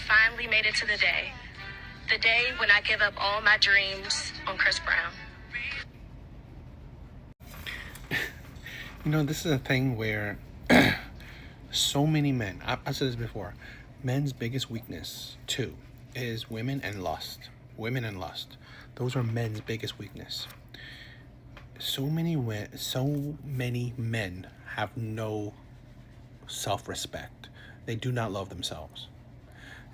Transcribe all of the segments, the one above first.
finally made it to the day. The day when I give up all my dreams on Chris Brown. You know, this is a thing where so many men, I said this before, men's biggest weakness, too, is women and lust. Women and lust. Those are men's biggest weakness. So many men have no self-respect. They do not love themselves.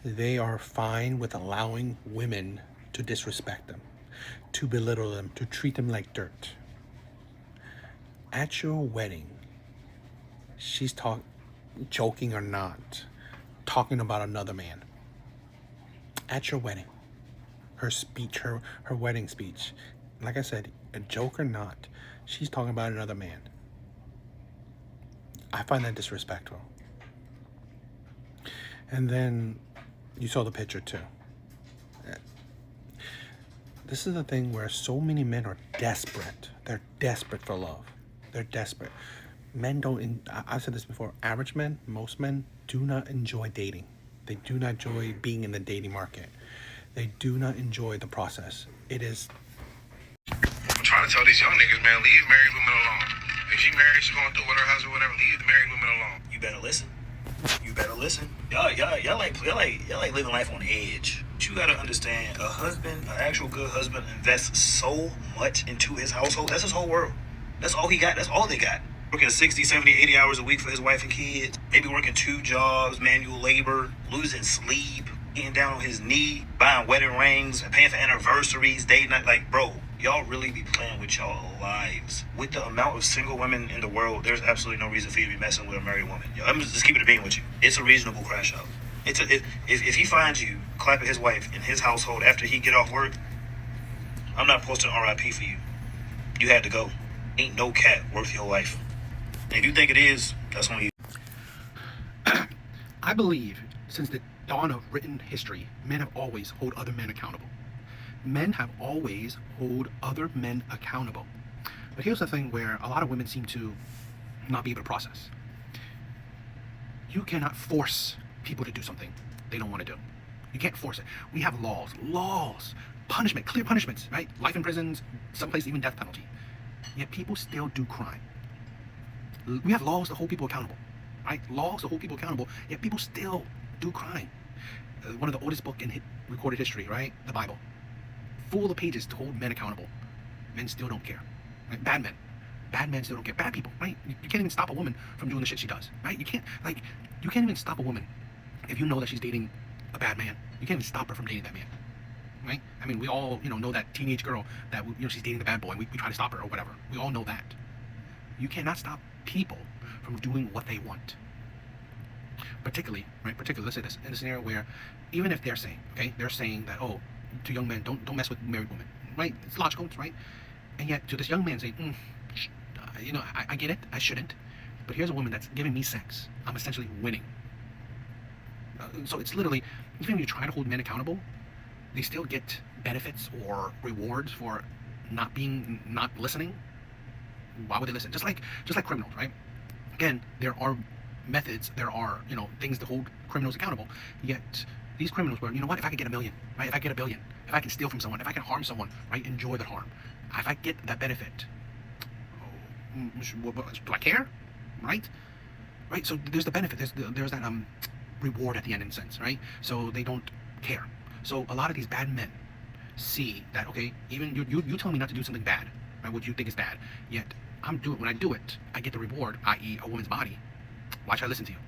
They are fine with allowing women to disrespect them, to belittle them, to treat them like dirt. At your wedding, she's joking or not, talking about another man. At your wedding, her speech, her wedding speech, like I said, a joke or not, she's talking about another man. I find that disrespectful. And then you saw the picture too. This is the thing where so many men are desperate. They're desperate for love. They're desperate. Men don't, I've said this before, average men, most men do not enjoy dating. They do not enjoy being in the dating market. They do not enjoy the process. It is. I'm trying to tell these young niggas, man, leave married women alone. If she married, she's going through with her husband, whatever, leave the married women alone. You better listen. You better listen. Y'all like living life on edge. But you gotta understand, a husband, an actual good husband, invests so much into his household. That's his whole world. That's all he got. That's all they got. Working 60, 70, 80 hours a week for his wife and kids. Maybe working 2 jobs, manual labor, losing sleep, getting down on his knee, buying wedding rings, and paying for anniversaries, date night. Like, bro, y'all really be playing with y'all lives. With the amount of single women in the world, there's absolutely no reason for you to be messing with a married woman. Yo, I'm just keeping it being with you. It's a reasonable crash out. If he finds you clapping his wife in his household after he get off work, I'm not posting RIP for you. You had to go. Ain't no cat worth your life. And if you think it is, that's on you. I believe since the dawn of written history, men have always held other men accountable. Men have always held other men accountable. But here's the thing where a lot of women seem to not be able to process. You cannot force people to do something they don't want to do. You can't force it. We have laws, punishment, clear punishments, right? Life in prisons, some places even death penalty. Yet people still do crime. We have laws to hold people accountable, right? Laws to hold people accountable, yet people still do crime. One of the oldest books in recorded history, right? The Bible. Full of pages to hold men accountable. Men still don't care. Right? Bad men still don't care. Bad people, right? You can't even stop a woman from doing the shit she does, right? You can't even stop a woman if you know that she's dating a bad man. You can't even stop her from dating that man, right? I mean, we all, know that teenage girl that, she's dating the bad boy. We try to stop her or whatever. We all know that. You cannot stop people from doing what they want. Particularly, let's say this, in a scenario where, even if they're saying that, to young men, don't mess with married women, right? It's logical, right? And yet, to this young man saying, I get it, I shouldn't, but here's a woman that's giving me sex. I'm essentially winning. So it's literally, even if you try to hold men accountable, they still get benefits or rewards for not listening. Why would they listen? Just like criminals, right? Again, there are methods, there are, things to hold criminals accountable. Yet these criminals were, if I could get $1 million, right? If I get $1 billion, if I can steal from someone, if I can harm someone, right? Enjoy the harm. If I get that benefit, do I care? Right? So there's the benefit. There's that reward at the end, in a sense, right? So they don't care. So a lot of these bad men see that, okay, even you tell me not to do something bad, right? What you think is bad, yet when I do it, I get the reward, i.e. a woman's body. Why should I listen to you?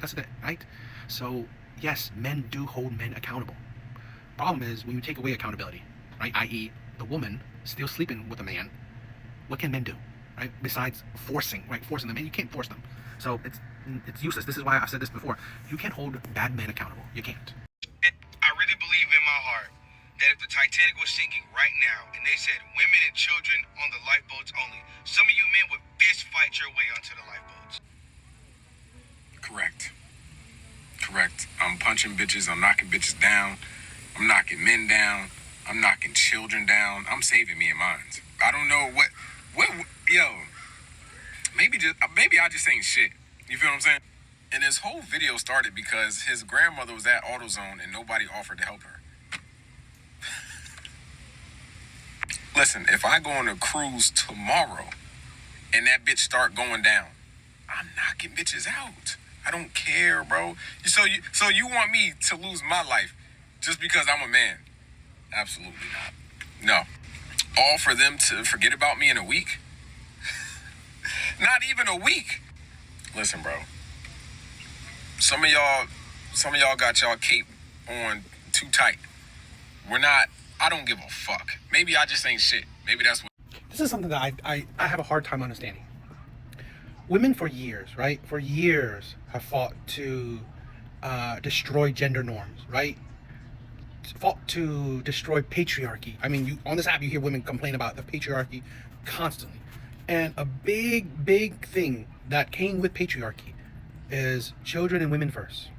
That's it, right? So yes, men do hold men accountable. Problem is when you take away accountability, right? i.e. the woman still sleeping with a man, what can men do, right? Besides forcing them, and you can't force them. So it's useless. This is why I've said this before. You can't hold bad men accountable. You can't. I really believe in my heart that if the Titanic was sinking right now and they said women and children on the lifeboats only, some of you men would fist fight your way onto the lifeboats. Correct. I'm punching bitches. I'm knocking bitches down. I'm knocking men down. I'm knocking children down. I'm saving me and mine. I don't know what, maybe I just ain't shit. You feel what I'm saying? And this whole video started because his grandmother was at AutoZone and nobody offered to help her. Listen, if I go on a cruise tomorrow and that bitch start going down, I'm knocking bitches out. I don't care, bro. So you want me to lose my life just because I'm a man? Absolutely not. No. All for them to forget about me in a week? Not even a week. Listen, bro. Some of y'all got y'all cape on too tight. I don't give a fuck. Maybe I just ain't shit. Maybe that's what. This is something that I have a hard time understanding. Women for years, right? For years have fought to destroy gender norms, right? Fought to destroy patriarchy. I mean, on this app, you hear women complain about the patriarchy constantly. And a big thing that came with patriarchy is children and women first.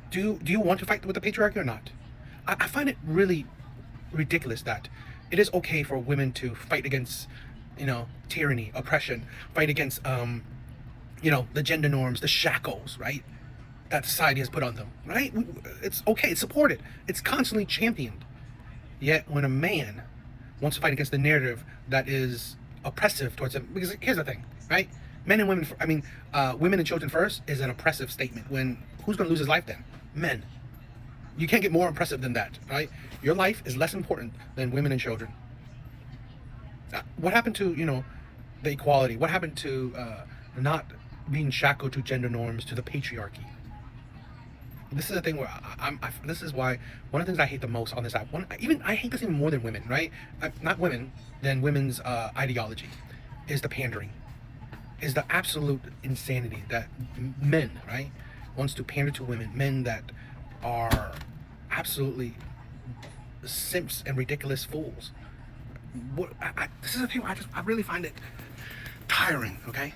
Do you want to fight with the patriarchy or not? I find it really ridiculous that it is okay for women to fight against, tyranny, oppression, fight against, the gender norms, the shackles, right? That society has put on them, right? It's okay, it's supported, it's constantly championed. Yet when a man wants to fight against the narrative that is oppressive towards them, because here's the thing, right? Men and women, women and children first is an oppressive statement. When who's going to lose his life then? Men. You can't get more impressive than that, right? Your life is less important than women and children. What happened to, the equality? What happened to not being shackled to gender norms, to the patriarchy? This is the thing where this is why one of the things I hate the most on this app, I hate this even more than women, right? Not women, than women's ideology, is the pandering. Is the absolute insanity that men, right, wants to pander to women, men that are absolutely simps and ridiculous fools. This is the thing where I really find it tiring, okay?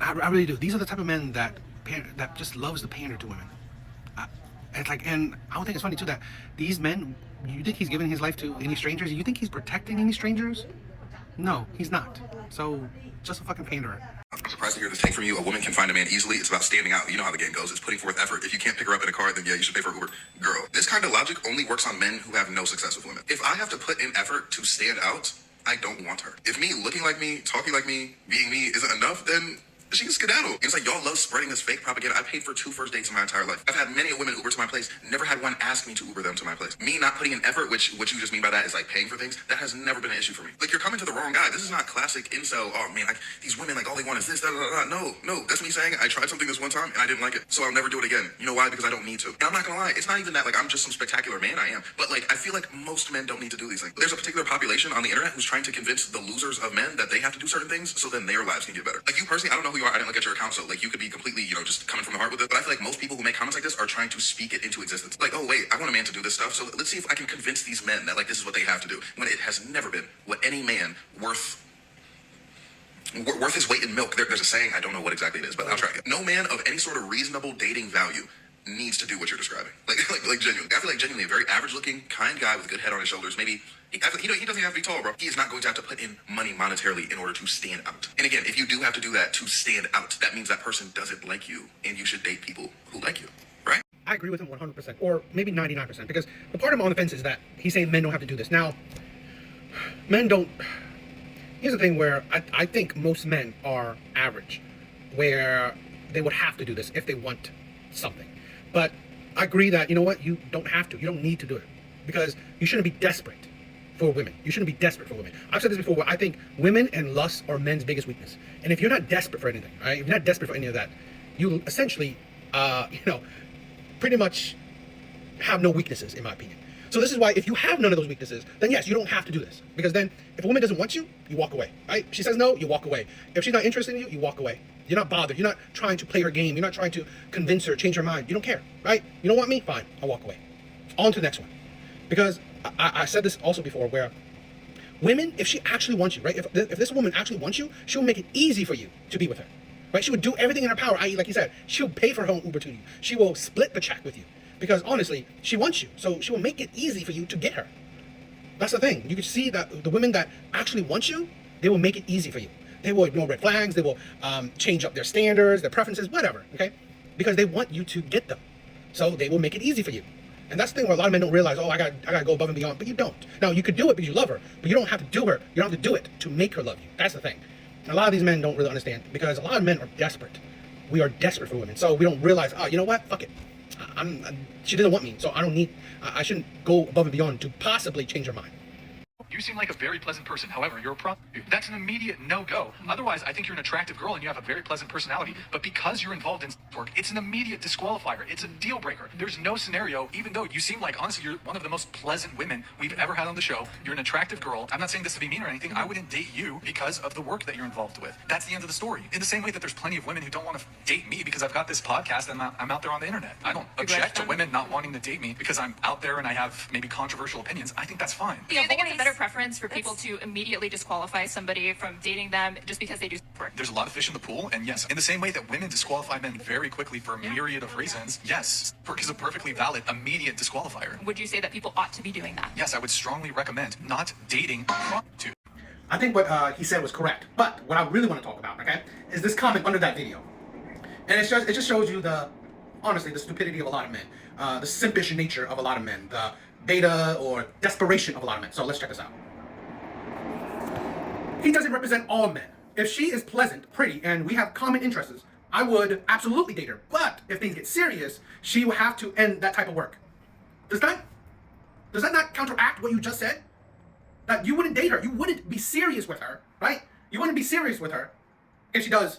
I really do. These are the type of men that just loves to pander to women. It's like, and I don't think it's funny too that these men, you think he's giving his life to any strangers? You think he's protecting any strangers? No, he's not. So, just a fucking panderer. I'm surprised to hear this take from you. A woman can find a man easily. It's about standing out. You know how the game goes. It's putting forth effort. If you can't pick her up in a car, then yeah, you should pay for Uber. Girl, this kind of logic only works on men who have no success with women. If I have to put in effort to stand out, I don't want her. If me looking like me, talking like me, being me isn't enough, then she can skedaddle. It's like y'all love spreading this fake propaganda. I paid for 2 first dates in my entire life. I've had many women Uber to my place, never had one ask me to Uber them to my place. Me not putting in effort, which what you just mean by that is like paying for things, that has never been an issue for me. Like, you're coming to the wrong guy. This is not classic incel, oh man, these women, all they want is this, da, da, da, da. No, that's me saying I tried something this one time and I didn't like it, so I'll never do it again. You know why? Because I don't need to. And I'm not gonna lie, it's not even that I'm just some spectacular man, I am. But I feel like most men don't need to do these things. There's a particular population on the internet who's trying to convince the losers of men that they have to do certain things so then their lives can get better. You personally, I don't know who you are, I didn't look at your account, so you could be completely, just coming from the heart with it. But I feel like most people who make comments like this are trying to speak it into existence. Oh wait, I want a man to do this stuff, so let's see if I can convince these men that this is what they have to do. When it has never been what any man worth his weight in milk. There's a saying, I don't know what exactly it is, but I'll try it. No man of any sort of reasonable dating value needs to do what you're describing. Genuinely. I feel like genuinely a very average looking, kind guy with a good head on his shoulders. Maybe he doesn't even have to be tall, bro. He is not going to have to put in money monetarily in order to stand out. And again, if you do have to do that to stand out, that means that person doesn't like you, and you should date people who like you, right? I agree with him 100%, or maybe 99%, because the part I'm on the fence is that he's saying men don't have to do this. Now, men don't. Here's the thing where I think most men are average, where they would have to do this if they want something. But I agree that, you know what, you don't have to. You don't need to do it. Because you shouldn't be desperate for women. You shouldn't be desperate for women. I've said this before, where I think women and lust are men's biggest weakness. And if you're not desperate for anything, right, if you're not desperate for any of that, you essentially, pretty much have no weaknesses, in my opinion. So this is why if you have none of those weaknesses, then yes, you don't have to do this. Because then if a woman doesn't want you, you walk away, right? She says no, you walk away. If she's not interested in you, you walk away. You're not bothered. You're not trying to play her game. You're not trying to convince her, change her mind. You don't care, right? You don't want me? Fine, I'll walk away. On to the next one. Because I said this also before, where women, if she actually wants you, right? If this woman actually wants you, she'll make it easy for you to be with her, right? She would do everything in her power, i.e., like you said, she'll pay for her own Uber to you. She will split the check with you. Because honestly, she wants you, so she will make it easy for you to get her. That's the thing. You can see that the women that actually want you, they will make it easy for you. They will ignore red flags. They will change up their standards, their preferences, whatever, okay? Because they want you to get them. So they will make it easy for you. And that's the thing where a lot of men don't realize, oh, I gotta go above and beyond, but you don't. Now, you could do it because you love her, but you don't have to do her. You don't have to do it to make her love you. That's the thing. And a lot of these men don't really understand, because a lot of men are desperate. We are desperate for women. So we don't realize, oh, you know what? Fuck it. She doesn't want me, so I shouldn't go above and beyond to possibly change her mind. You seem like a very pleasant person. However, you're a prostitute. That's an immediate no-go. Otherwise, I think you're an attractive girl and you have a very pleasant personality. But because you're involved in sex work, it's an immediate disqualifier. It's a deal breaker. There's no scenario, even though you seem like, honestly, you're one of the most pleasant women we've ever had on the show. You're an attractive girl. I'm not saying this to be mean or anything. I wouldn't date you because of the work that you're involved with. That's the end of the story. In the same way that there's plenty of women who don't want to date me because I've got this podcast and I'm out there on the internet. I don't object to women not wanting to date me because I'm out there and I have maybe controversial opinions. I think that's fine. Do you think it's a better preference for people to immediately disqualify somebody from dating them just because they do work? There's a lot of fish in the pool, and yes, in the same way that women disqualify men very quickly for a myriad of reasons, yes, work is a perfectly valid immediate disqualifier. Would you say that people ought to be doing that? Yes, I would strongly recommend not dating prostitutes. I think what he said was correct, but what I really want to talk about, okay, is this comment under that video. And it just shows you honestly, the stupidity of a lot of men, the simpish nature of a lot of men, the beta or desperation of a lot of men. So let's check this out. He doesn't represent all men. If she is pleasant, pretty, and we have common interests, I would absolutely date her. But if things get serious, she will have to end that type of work. Does that not counteract what you just said? That you wouldn't date her. You wouldn't be serious with her, right? You wouldn't be serious with her if she does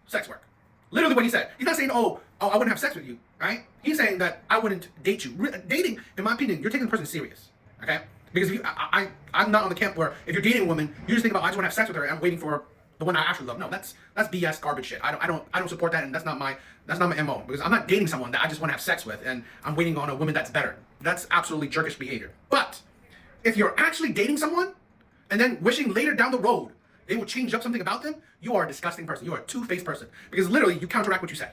sex work. Literally what he said. He's not saying, oh, I wouldn't have sex with you, right? He's saying that I wouldn't date you. Dating, in my opinion, you're taking the person serious, okay? Because I'm not on the camp where if you're dating a woman, you just think about, I just want to have sex with her and I'm waiting for the one I actually love. No, that's BS garbage shit. I don't support that, and that's not my MO. Because I'm not dating someone that I just want to have sex with and I'm waiting on a woman that's better. That's absolutely jerkish behavior. But if you're actually dating someone and then wishing later down the road they will change up something about them, you are a disgusting person. You are a two-faced person. Because literally you counteract what you said.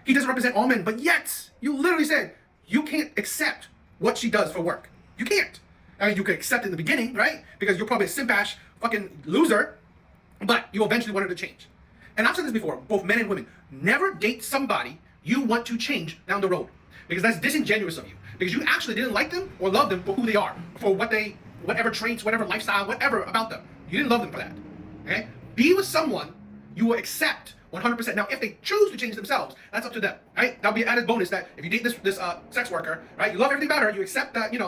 He doesn't represent all men, but yet you literally said you can't accept what she does for work. You can't. I mean, you could accept it in the beginning, right? Because you're probably a simp-ash fucking loser, but you eventually wanted to change. And I've said this before, both men and women, never date somebody you want to change down the road. Because that's disingenuous of you. Because you actually didn't like them or love them for who they are, for whatever traits, whatever lifestyle, whatever about them. You didn't love them for that, okay? Be with someone you will accept 100%. Now, if they choose to change themselves, that's up to them, right? That'll be an added bonus that if you date this sex worker, right, you love everything about her, you accept that, you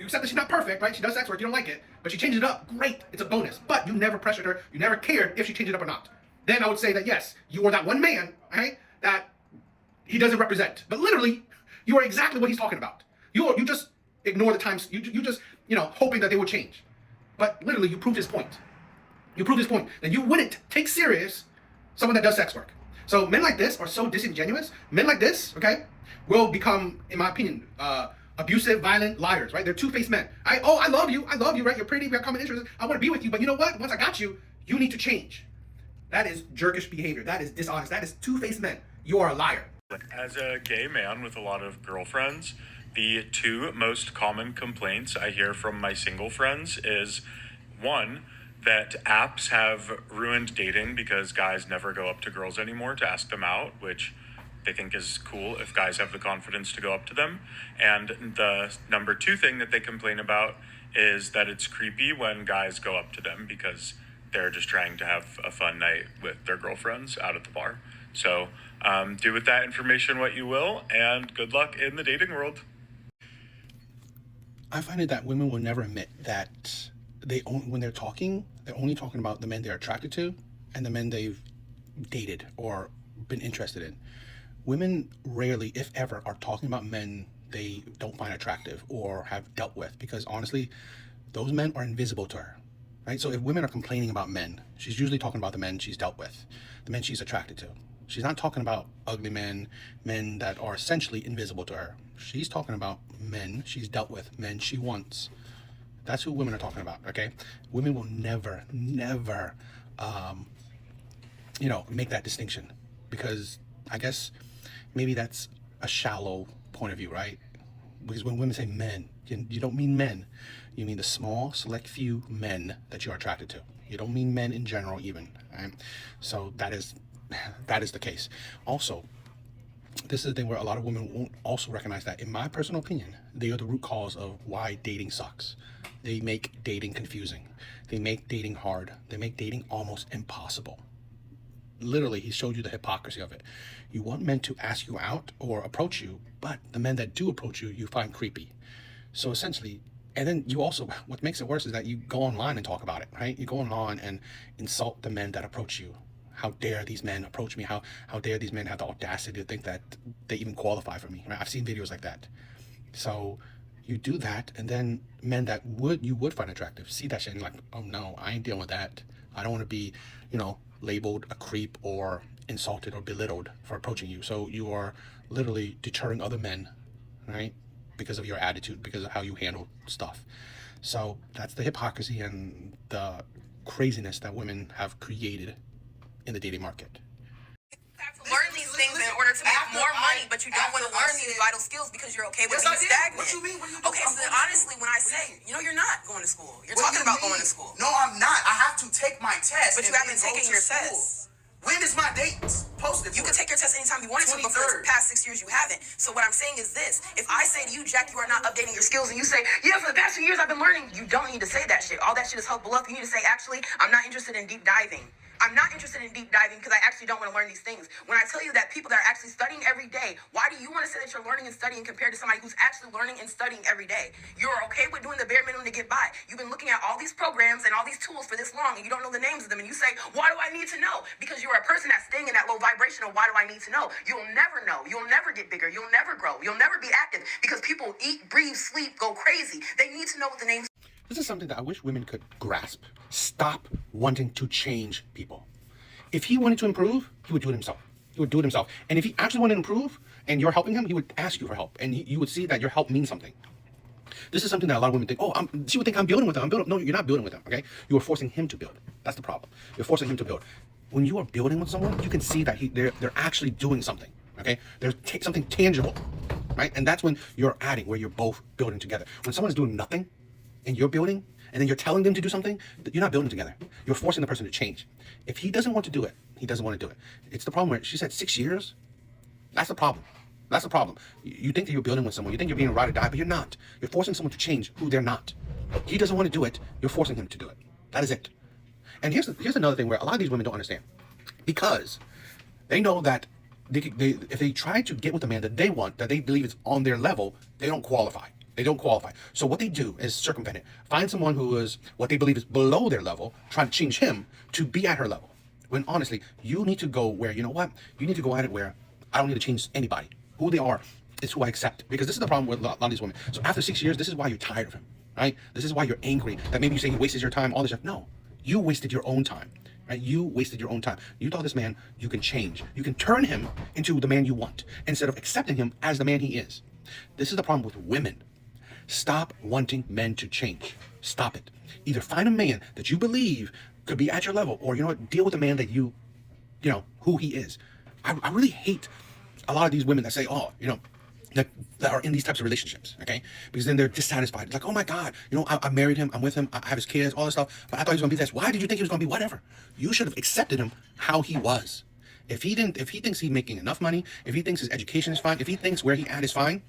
accept that she's not perfect, right? She does sex work, you don't like it, but she changes it up, great, it's a bonus. But you never pressured her, you never cared if she changed it up or not. Then I would say that yes, you are that one man, right, that he doesn't represent. But literally, you are exactly what he's talking about. You just ignore the times, you just, hoping that they will change. But literally, you proved his point. You proved his point that you wouldn't take serious someone that does sex work. So men like this are so disingenuous. Men like this, okay, will become, in my opinion, abusive, violent liars, right? They're two-faced men. I love you, right? You're pretty, we have common interests. I want to be with you, but you know what? Once I got you, you need to change. That is jerkish behavior. That is dishonest. That is two-faced men. You are a liar. As a gay man with a lot of girlfriends, the two most common complaints I hear from my single friends is, one, that apps have ruined dating because guys never go up to girls anymore to ask them out, which they think is cool if guys have the confidence to go up to them. And the number two thing that they complain about is that it's creepy when guys go up to them because they're just trying to have a fun night with their girlfriends out at the bar. So do with that information what you will, and good luck in the dating world. I find it that women will never admit that when they're talking, they're only talking about the men they're attracted to and the men they've dated or been interested in. Women rarely, if ever, are talking about men they don't find attractive or have dealt with, because honestly, those men are invisible to her, right? So if women are complaining about men, she's usually talking about the men she's dealt with, the men she's attracted to. She's not talking about ugly men that are essentially invisible to her. She's talking about men she's dealt with, men she wants. That's who women are talking about, okay? Women will never, make that distinction, because I guess maybe that's a shallow point of view, right? Because when women say men, You don't mean men. You mean the small, select few men that you are attracted to. You don't mean men in general even. Right? So that is the case. Also, this is the thing where a lot of women won't also recognize that, in my personal opinion, they are the root cause of why dating sucks. They make dating confusing. They make dating hard. They make dating almost impossible. Literally, he showed you the hypocrisy of it. You want men to ask you out or approach you, but the men that do approach you, you find creepy. So essentially, and then you also, what makes it worse is that you go online and talk about it, right? You go online and insult the men that approach you. How dare these men approach me? How dare these men have the audacity to think that they even qualify for me, right? I've seen videos like that. So you do that, and then men that you would find attractive see that shit and like, oh no, I ain't dealing with that. I don't want to be, labeled a creep or insulted or belittled for approaching you. So you are literally deterring other men, right? Because of your attitude, because of how you handle stuff. So that's the hypocrisy and the craziness that women have created in the dating market. Learn these things in order to make more money, but you don't want to learn these vital skills because you're okay with being stagnant. What you mean? Okay, so then honestly, when I say, you're not going to school. You're talking about going to school. No, I'm not. I have to take my test. But you haven't taken your test. When is my date posted? You can take your test anytime you wanted to, but for the past 6 years you haven't. So what I'm saying is this. If I say to you, Jack, you are not updating your skills, and you say, yeah, for the past 2 years I've been learning, you don't need to say that shit. All that shit is helpful up. You need to say, actually, I'm not interested in deep diving. I'm not interested in deep diving because I actually don't want to learn these things. When I tell you that people that are actually studying every day, why do you want to say that you're learning and studying compared to somebody who's actually learning and studying every day? You're okay with doing the bare minimum to get by. You've been looking at all these programs and all these tools for this long, and you don't know the names of them, and you say, why do I need to know? Because you're a person that's staying in that low vibration of why do I need to know? You'll never know. You'll never get bigger. You'll never grow. You'll never be active because people eat, breathe, sleep, go crazy. They need to know what the names. This is something that I wish women could grasp. Stop wanting to change people. If he wanted to improve, he would do it himself. He would do it himself. And if he actually wanted to improve and you're helping him, he would ask you for help. And you would see that your help means something. This is something that a lot of women think, she would think I'm building with him. No, you're not building with him, okay? You are forcing him to build. That's the problem. You're forcing him to build. When you are building with someone, you can see that they're actually doing something, okay? There's something tangible, right? And that's when you're adding, where you're both building together. When someone is doing nothing and you're building, and then you're telling them to do something, you're not building together. You're forcing the person to change. If he doesn't want to do it, he doesn't want to do it. It's the problem where she said 6 years. That's the problem. That's the problem. You think that you're building with someone. You think you're being a ride or die, but you're not. You're forcing someone to change who they're not. He doesn't want to do it. You're forcing him to do it. That is it. And here's another thing where a lot of these women don't understand. Because they know that if they try to get with a man that they want, that they believe is on their level, they don't qualify. They don't qualify. So what they do is circumvent it. Find someone who is what they believe is below their level, try to change him to be at her level. When honestly, you need to go where, you need to go at it where I don't need to change anybody. Who they are is who I accept. Because this is the problem with a lot of these women. So after 6 years, this is why you're tired of him, right? This is why you're angry. That maybe you say he wastes your time, all this stuff. No, you wasted your own time, right? You wasted your own time. You thought this man, you can change. You can turn him into the man you want instead of accepting him as the man he is. This is the problem with women. Stop wanting men to change. Stop it. Either find a man that you believe could be at your level, or deal with a man that who he is. I really hate a lot of these women that say, that are in these types of relationships, okay? Because then they're dissatisfied. It's like, oh my God, I married him, I'm with him, I have his kids, all this stuff, but I thought he was gonna be this. Why did you think he was gonna be whatever? You should have accepted him how he was. If he thinks he's making enough money, if he thinks his education is fine, if he thinks where he at is fine,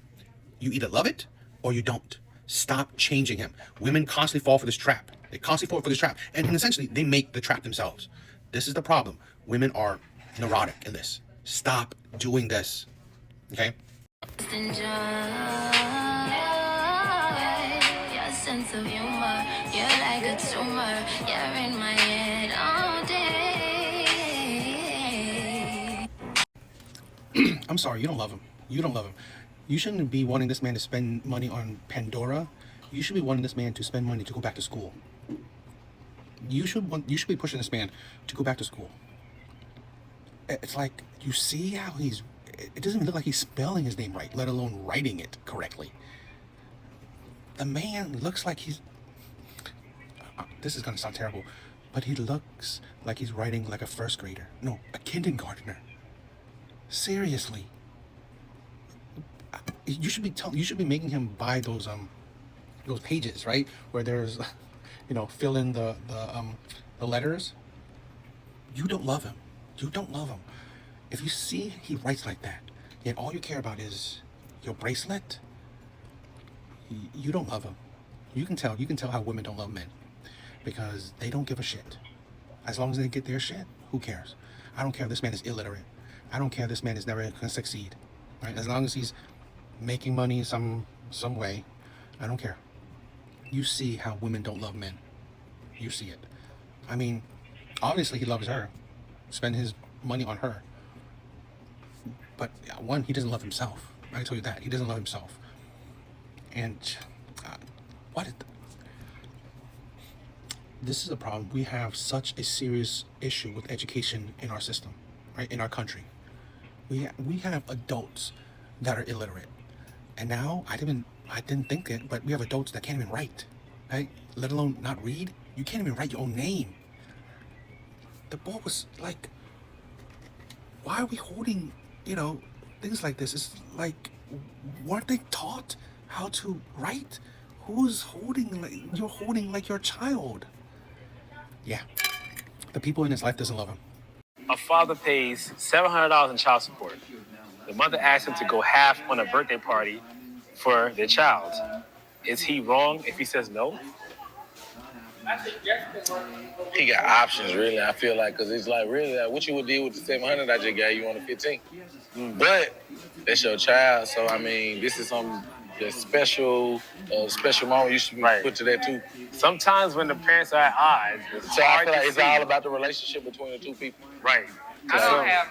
you either love it or you don't. Stop changing him. Women constantly fall for this trap. They constantly fall for this trap. And essentially, they make the trap themselves. This is the problem. Women are neurotic in this. Stop doing this. Okay? Enjoy your sense of humor. You're like a tumor. You're in my head all day. I'm sorry, you don't love him. You don't love him. You shouldn't be wanting this man to spend money on Pandora. You should be wanting this man to spend money to go back to school. You should be pushing this man to go back to school. It's like, you see how it doesn't even look like he's spelling his name right, let alone writing it correctly. The man looks like he's, this is gonna sound terrible, but he looks like he's writing like a first grader. No, a kindergartner. Seriously. You should be making him buy those those pages, right, where there's, fill in the letters. You don't love him. You don't love him. If you see he writes like that, yet all you care about is your bracelet, you don't love him. You can tell how women don't love men, because they don't give a shit. As long as they get their shit, who cares? I don't care if this man is illiterate. I don't care if this man is never going to succeed. Right? As long as he's making money some way, I don't care. You see how women don't love men. You see it. I mean, obviously he loves her. Spend his money on her. But one, he doesn't love himself. I tell you that. He doesn't love himself. And this is a problem. We have such a serious issue with education in our system, right? In our country. We have adults that are illiterate. And now, I didn't think it, but we have adults that can't even write, right? Let alone not read. You can't even write your own name. The boy was like, why are we holding, things like this? It's like, weren't they taught how to write? Who's holding, you're holding like your child. Yeah. The people in his life doesn't love him. A father pays $700 in child support. The mother asks him to go half on a birthday party for their child. Is he wrong if he says no? He got options, really, I feel like, because it's like, really, what you would do with the $700 I just gave you on the 15th? But that's your child, so, I mean, this is some special moment you should put to that, too. Sometimes when the parents are at odds, so I feel like it's all about the relationship between the two people. Right.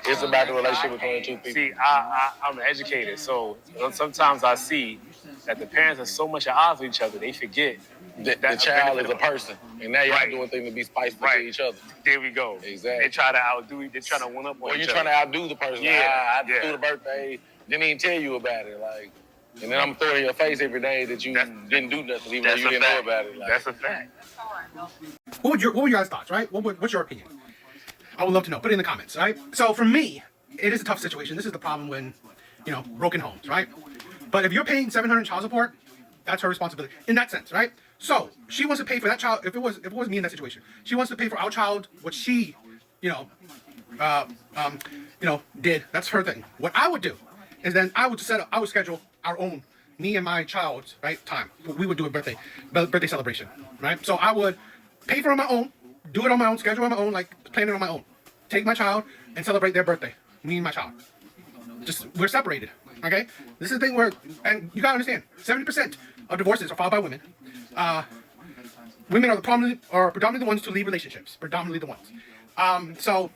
It's about the relationship between the two people. See, I'm an educator, so sometimes I see that the parents are so much at odds with each other, they forget that the child is a person, and now y'all doing things to be spiteful to each other. There we go. Exactly. They try to outdo. They try to one up on each other. Or you're trying to outdo the person. Yeah. I threw the birthday, didn't even tell you about it, like, and then I'm throwing in your face every day that you didn't do nothing, even though you didn't know about it. Like. That's a fact. What were your guys' thoughts, right? What's your opinion? I would love to know. Put it in the comments, right? So for me, it is a tough situation. This is the problem when, broken homes, right? But if you're paying $700 in child support, that's her responsibility in that sense, right? So she wants to pay for that child. If it was me in that situation, she wants to pay for our child what she, did. That's her thing. What I would do is then I would schedule our own, me and my child's time. We would do a birthday celebration, right? So I would pay for it on my own, do it on my own, schedule on my own, plan it on my own. Take my child and celebrate their birthday. Me and my child. We're separated. Okay? This is the thing where, and you gotta understand, 70% of divorces are filed by women. Women are predominantly the ones to leave relationships. Predominantly the ones. So,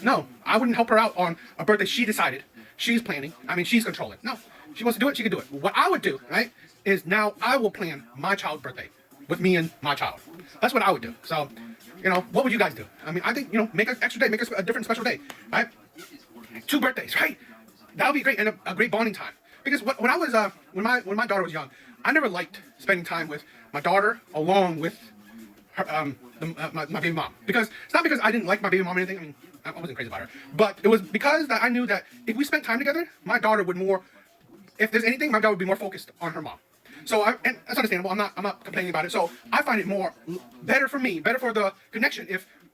no, I wouldn't help her out on a birthday she decided. She's planning. I mean, she's controlling. No, she wants to do it, she can do it. What I would do, right, is now I will plan my child's birthday with me and my child. That's what I would do. So, what would you guys do? I mean, I think, make an extra day, make a different special day, right? 2 birthdays, right? That would be great, and a great bonding time. Because when I was, when my daughter was young, I never liked spending time with my daughter along with her, my baby mom. Because it's not because I didn't like my baby mom or anything. I mean, I wasn't crazy about her. But it was because that I knew that if we spent time together, my daughter would if there's anything, my daughter would be more focused on her mom. So, and that's understandable. I'm not complaining about it. So I find it better for me, better for the connection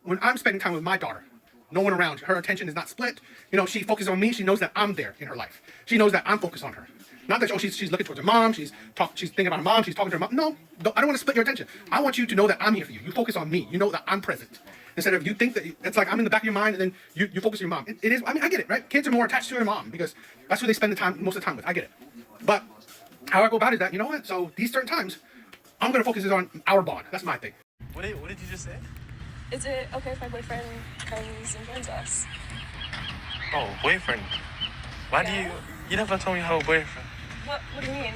when I'm spending time with my daughter. No one around. Her attention is not split. She focuses on me. She knows that I'm there in her life. She knows that I'm focused on her. Not that she's looking towards her mom. She's thinking about her mom. She's talking to her mom. No, I don't want to split your attention. I want you to know that I'm here for you. You focus on me. You know that I'm present. Instead of you think that it's like I'm in the back of your mind and then you focus on your mom. It is. I mean, I get it, right? Kids are more attached to their mom because that's who they spend most of the time with. I get it. But how I go about it is that, you know what? So these certain times, I'm going to focus on our bond. That's my thing. What did you just say? Is it okay if my boyfriend comes and joins us? Oh, boyfriend? Why do you never told me you have a boyfriend? What do you mean?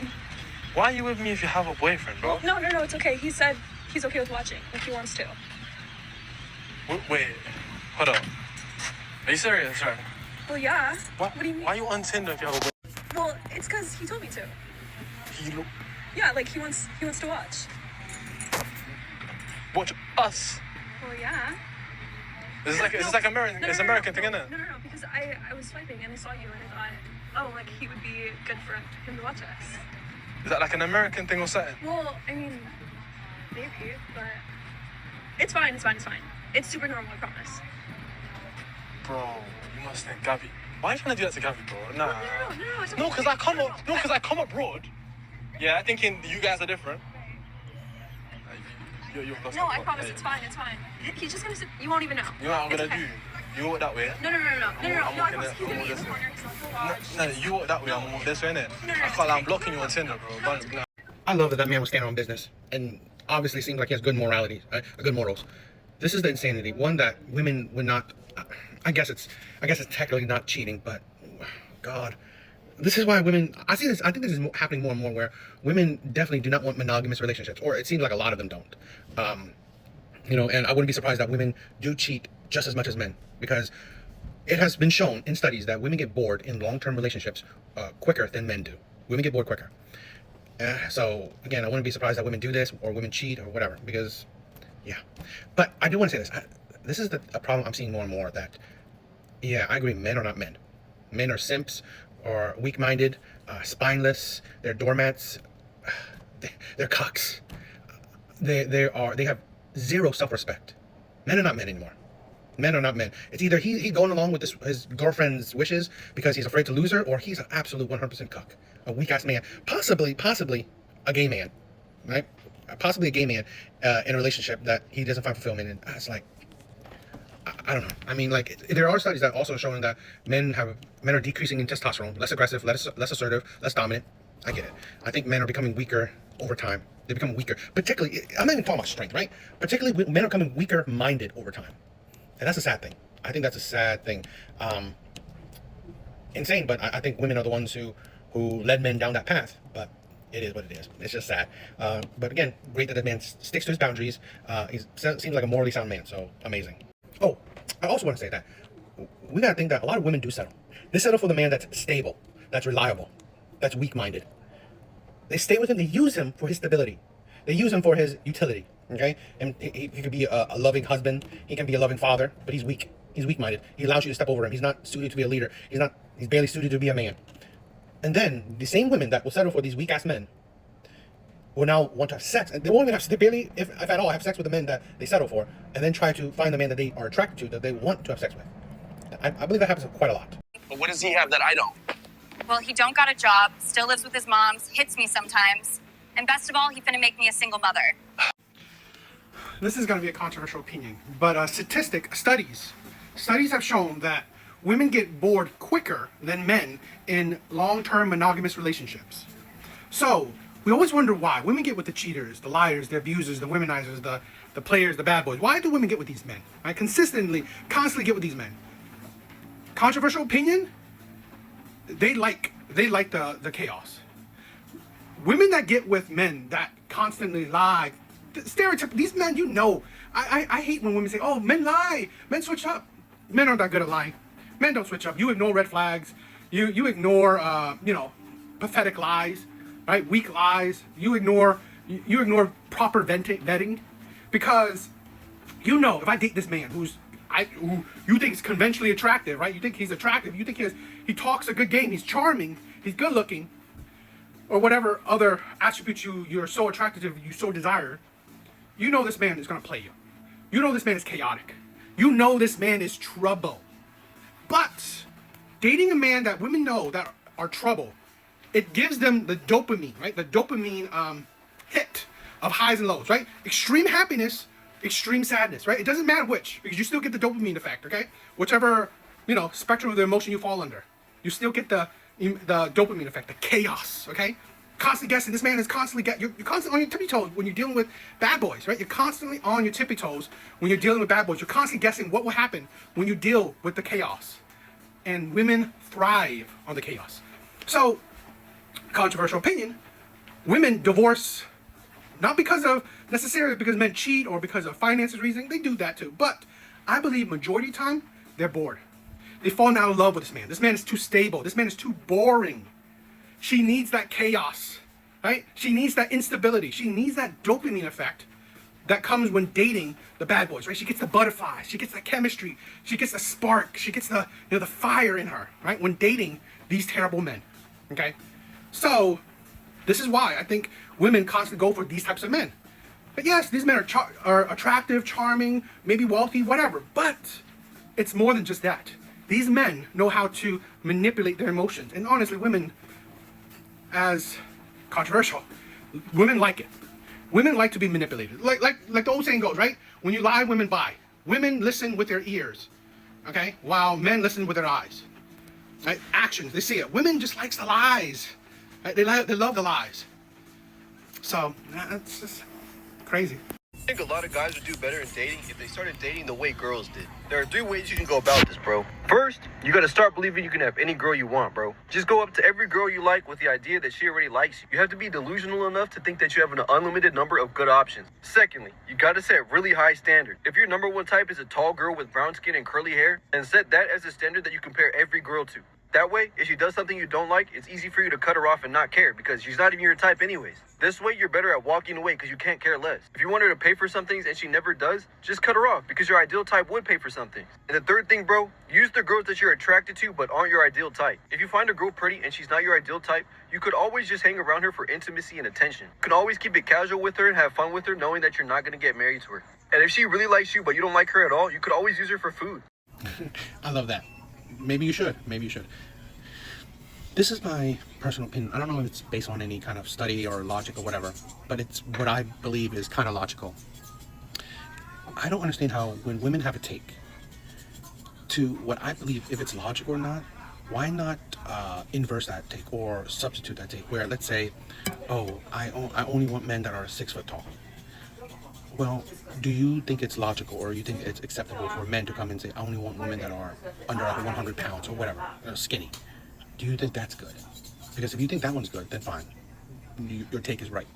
Why are you with me if you have a boyfriend, bro? No, it's okay. He said he's okay with watching, if he wants to. Wait, hold up. Are you serious, right? Well, yeah. What do you mean? Why are you on Tinder if you have a boyfriend? Well, it's because he told me to. He wants to watch. Watch us? Well, yeah. It's like American. It's American thing, isn't it? No, because I was swiping and I saw you and I thought, he would be good for him to watch us. Is that like an American thing or something? Well, I mean, maybe, but it's fine. It's super normal, I promise. Bro, you must think Gabby. Why are you trying to do that to Gabby, bro? Nah. No. No, because I come abroad. Yeah, thinking you guys are different. No, I promise it's fine. He's just gonna sit. You won't even know. You know what I'm gonna do? You walk that way. No. I promise he's gonna be in the corner. No, you walk that way. I'm walk this way, innit? I can't. I'm blocking you on Tinder, bro. I love that man was standing on business, and obviously seems like he has good morality, good morals. This is the insanity. One that women would not. I guess it's technically not cheating, but God, this is why women. I think this is happening more and more, where women definitely do not want monogamous relationships, or it seems like a lot of them don't. And I wouldn't be surprised that women do cheat just as much as men, because it has been shown in studies that women get bored in long-term relationships quicker than men do. Women get bored quicker. So again, I wouldn't be surprised that women do this, or women cheat, or whatever, because yeah. But I do want to say this. This is a problem I'm seeing more and more, that yeah, I agree, men are not men. Men are simps, or weak-minded, spineless, they're doormats, they're cucks. They have zero self-respect. Men are not men anymore. Men are not men. It's either he's going along with his girlfriend's wishes because he's afraid to lose her, or he's an absolute 100% cuck. A weak-ass man. Possibly a gay man, right? Possibly a gay man in a relationship that he doesn't find fulfillment in. It's like, I don't know. I mean, like, there are studies that also showing that men are decreasing in testosterone, less aggressive, less assertive, less dominant. I get it. I think men are becoming weaker over time. They become weaker. Particularly, I'm not even talking about strength, right? Particularly, men are becoming weaker-minded over time. And that's a sad thing. I think that's a sad thing. Insane, but I think women are the ones who led men down that path. But it is what it is. It's just sad. But again, great that the man sticks to his boundaries. He seems like a morally sound man, so amazing. Oh, I also want to say that we gotta think that a lot of women do settle. They settle for the man that's stable, that's reliable, that's weak-minded. They stay with him. They use him for his stability. They use him for his utility. Okay, and he could be a loving husband. He can be a loving father, but he's weak. He's weak-minded. He allows you to step over him. He's not suited to be a leader. He's barely suited to be a man. And then the same women that will settle for these weak-ass men will now want to have sex, and they won't even have. They barely, if at all, have sex with the men that they settle for, and then try to find the man that they are attracted to, that they want to have sex with. I believe that happens quite a lot. But what does he have that I don't? Well, he don't got a job, still lives with his moms, hits me sometimes, and best of all, he finna make me a single mother. This is going to be a controversial opinion, but studies have shown that women get bored quicker than men in long-term monogamous relationships. So we always wonder why women get with the cheaters, the liars, the abusers, the womenizers, the players, the bad boys. Why do women get with these men? Right? Constantly get with these men. Controversial opinion? They like the chaos. Women that get with men that constantly lie, stereotype, these men, I hate when women say, oh, men lie, men switch up. Men aren't that good at lying. Men don't switch up. You ignore red flags. You ignore, pathetic lies, right? Weak lies. You ignore proper vetting, because if I date this man who you think is conventionally attractive, right? You think he's attractive. You think he talks a good game. He's charming. He's good looking, or whatever other attributes you're so attracted to, you so desire. This man is gonna play you. This man is chaotic. This man is trouble. But dating a man that women know that are trouble, it gives them the dopamine, right? The dopamine hit of highs and lows, right? Extreme happiness, extreme sadness, right? It doesn't matter which, because you still get the dopamine effect, okay? Whichever, spectrum of the emotion you fall under, you still get the dopamine effect, the chaos, okay? Constantly guessing. This man is constantly you're constantly on your tippy toes when you're dealing with bad boys, right? You're constantly on your tippy toes when you're dealing with bad boys. You're constantly guessing what will happen when you deal with the chaos. And women thrive on the chaos. So, controversial opinion, women divorce not necessarily because men cheat or because of finances reasoning. They do that too. But I believe majority of the time, they're bored. They fall out of love with this man. This man is too stable. This man is too boring. She needs that chaos, right? She needs that instability. She needs that dopamine effect that comes when dating the bad boys, right? She gets the butterflies. She gets the chemistry. She gets the spark. She gets the fire in her, right? When dating these terrible men, okay? So This is why I think women constantly go for these types of men. But yes, these men are attractive, charming, maybe wealthy, whatever. But it's more than just that. These men know how to manipulate their emotions. And honestly, women, as controversial, women like it. Women like to be manipulated. Like the old saying goes, right? When you lie, women buy. Women listen with their ears, okay? While men listen with their eyes. Right? Actions, they see it. Women just likes the lies. Right? They love the lies. So, it's just crazy. I think a lot of guys would do better in dating if they started dating the way girls did. There are 3 ways you can go about this, bro. First, you gotta start believing you can have any girl you want, bro. Just go up to every girl you like with the idea that she already likes you. You have to be delusional enough to think that you have an unlimited number of good options. Secondly, you gotta set really high standards. If your number 1 type is a tall girl with brown skin and curly hair, then set that as a standard that you compare every girl to. That way, if she does something you don't like, it's easy for you to cut her off and not care because she's not even your type anyways. This way, you're better at walking away because you can't care less. If you want her to pay for some things and she never does, just cut her off because your ideal type would pay for some things. And the third thing, bro, use the girls that you're attracted to but aren't your ideal type. If you find a girl pretty and she's not your ideal type, you could always just hang around her for intimacy and attention. You can always keep it casual with her and have fun with her knowing that you're not going to get married to her. And if she really likes you but you don't like her at all, you could always use her for food. I love that. Maybe you should. Maybe you should. This is my personal opinion. I don't know if it's based on any kind of study or logic or whatever, but it's what I believe is kind of logical. I don't understand how when women have a take to what I believe, if it's logical or not, why not inverse that take or substitute that take where, let's say, oh, I only want men that are 6 foot tall. Well, do you think it's logical or you think it's acceptable for men to come and say, I only want women that are under 100 pounds or whatever, skinny? Do you think that's good? Because if you think that one's good, then fine. Your take is right.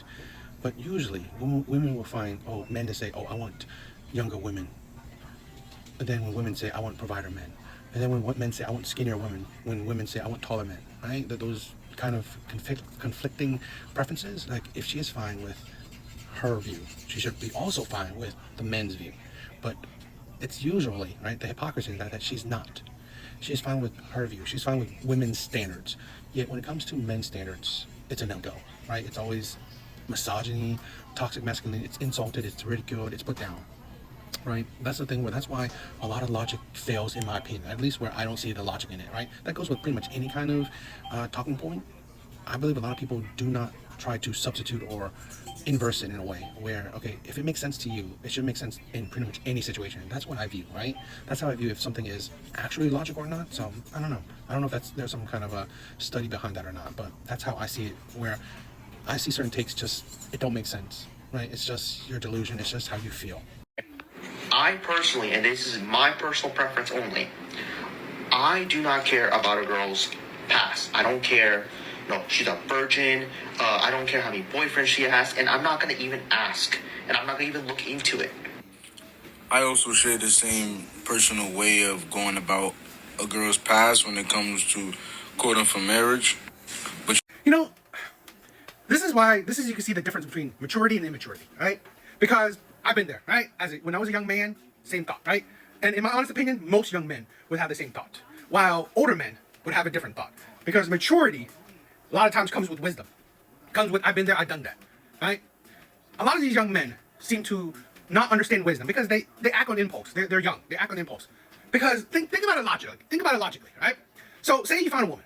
But usually, women will find, men to say, I want younger women. And then when women say, I want provider men. And then when men say, I want skinnier women. When women say, I want taller men. Right? Those kind of conflicting preferences. Like, if she is fine with her view, she should be also fine with the men's view. But it's usually, right, the hypocrisy is that she's not. She's fine with her view. She's fine with women's standards. Yet when it comes to men's standards, it's a no-go, right? It's always misogyny, toxic masculinity. It's insulted, it's ridiculed, it's put down, right? That's the thing that's why a lot of logic fails in my opinion, at least where I don't see the logic in it, right? That goes with pretty much any kind of talking point. I believe a lot of people do not try to substitute or inverse it in a way where, okay, if it makes sense to you, it should make sense in pretty much any situation. That's what I view, right? That's how I view if something is actually logical or not. So I don't know. I don't know if there's some kind of a study behind that or not, but that's how I see it, where I see certain takes just, it don't make sense, right? It's just your delusion. It's just how you feel. I personally, and this is my personal preference only, I do not care about a girl's past. I don't care. No, she's a virgin. I don't care how many boyfriends she has, and I'm not going to even ask, and I'm not going to even look into it. I also share the same personal way of going about a girl's past when it comes to courting for marriage. But this is you can see the difference between maturity and immaturity, right? Because I've been there, right? When I was a young man, same thought, right? And in my honest opinion, most young men would have the same thought, while older men would have a different thought. Because maturity a lot of times comes with wisdom. Comes with, I've been there, I've done that, right? A lot of these young men seem to not understand wisdom because they act on impulse. They're young. They act on impulse. Because think about it logically. Think about it logically, right? So say you found a woman.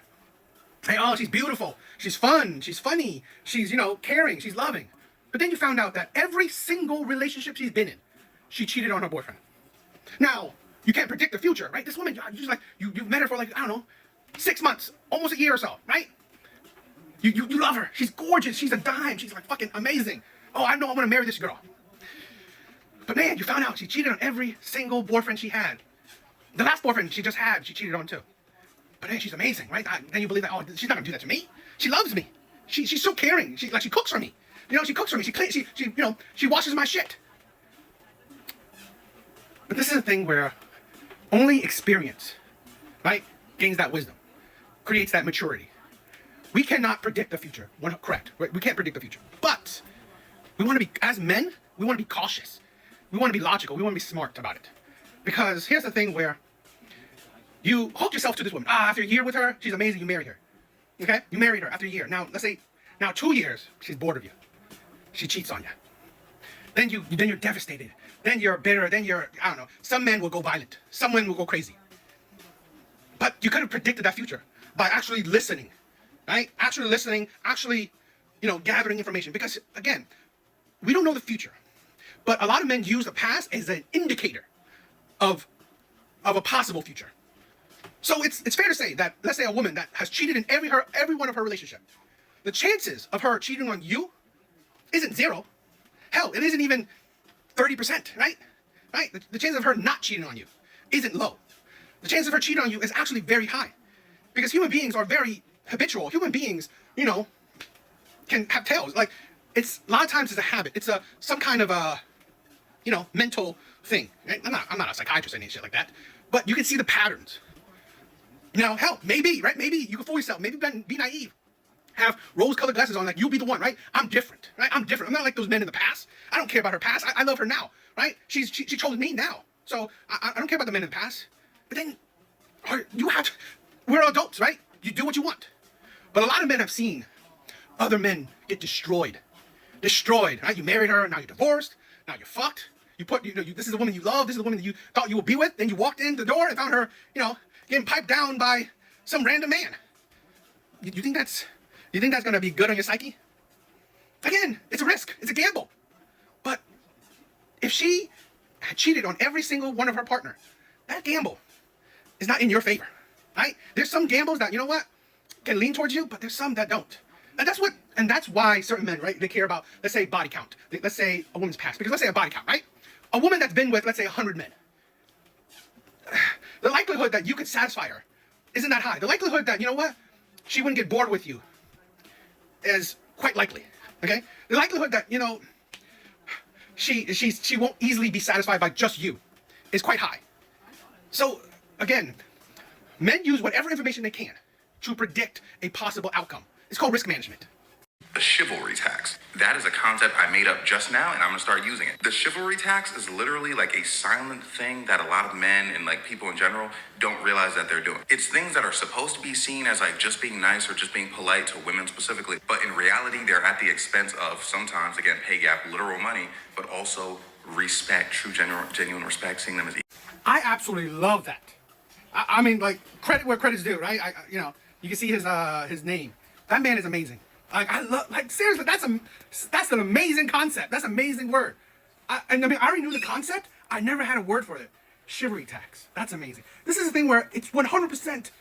Hey, she's beautiful. She's fun. She's funny. She's, caring. She's loving. But then you found out that every single relationship she's been in, she cheated on her boyfriend. Now, you can't predict the future, right? This woman, you've met her for 6 months, almost a year or so, right? You love her. She's gorgeous. She's a dime. She's fucking amazing. Oh, I know I'm going to marry this girl. But man, you found out she cheated on every single boyfriend she had. The last boyfriend she just had, she cheated on too. But hey, she's amazing, right? Then you believe that, she's not going to do that to me. She loves me. She's so caring. She cooks for me. She cooks for me. She cleans, she washes my shit. But this is a thing where only experience, right, gains that wisdom, creates that maturity. We cannot predict the future. Correct. Right? We can't predict the future. But we want to be, as men, we want to be cautious. We want to be logical. We want to be smart about it. Because here's the thing where you hook yourself to this woman. After a year with her, she's amazing. You married her. Okay? You married her after a year. Now Now 2 years, she's bored of you. She cheats on you. Then you're devastated. Then you're bitter. Then I don't know. Some men will go violent. Some men will go crazy. But you could have predicted that future by actually listening, right? Actually listening, actually, gathering information. Because again, we don't know the future, but a lot of men use the past as an indicator of a possible future. So it's fair to say that, let's say a woman that has cheated in every one of her relationship, the chances of her cheating on you isn't zero. Hell, it isn't even 30%, right? Right? The chance of her not cheating on you isn't low. The chance of her cheating on you is actually very high. Because human beings are very habitual. Human beings, can have tails. Like, a lot of times it's a habit. It's some kind of a, mental thing. Right? I'm not a psychiatrist or any shit like that. But you can see the patterns. Hell, maybe, right? Maybe you can fool yourself. Maybe be naive. Have rose-colored glasses on, like you'll be the one, right? I'm different, right? I'm different. I'm not like those men in the past. I don't care about her past. I love her now, right? She chose me now. So I don't care about the men in the past. But then we're adults, right? You do what you want. But a lot of men have seen other men get destroyed. Destroyed, right? You married her, now you're divorced, now you're fucked. This is the woman you love, this is the woman that you thought you would be with, then you walked in the door and found her, getting piped down by some random man. You think that's gonna be good on your psyche? Again, it's a risk, it's a gamble. But if she had cheated on every single one of her partner, that gamble is not in your favor, right? There's some gambles that, can lean towards you, but there's some that don't. And that's why certain men, right, they care about, let's say, body count. Let's say a woman's past. Because let's say a body count, right? A woman that's been with, let's say, 100 men. The likelihood that you could satisfy her isn't that high. The likelihood that, she wouldn't get bored with you is quite likely, okay? The likelihood that, she won't easily be satisfied by just you is quite high. So, again, men use whatever information they can to predict a possible outcome. It's called risk management. The chivalry tax. That is a concept I made up just now, and I'm gonna start using it. The chivalry tax is literally like a silent thing that a lot of men and like people in general don't realize that they're doing. It's things that are supposed to be seen as like just being nice or just being polite to women specifically, but in reality, they're at the expense of sometimes, again, pay gap, literal money, but also respect, true, genuine respect, seeing them as equal. I absolutely love that. I mean, like, credit where credit's due, right? You can see his name. That man is amazing. Seriously, that's an amazing concept. That's an amazing word. I already knew the concept. I never had a word for it. Chivalry tax. That's amazing. This is the thing where it's 100%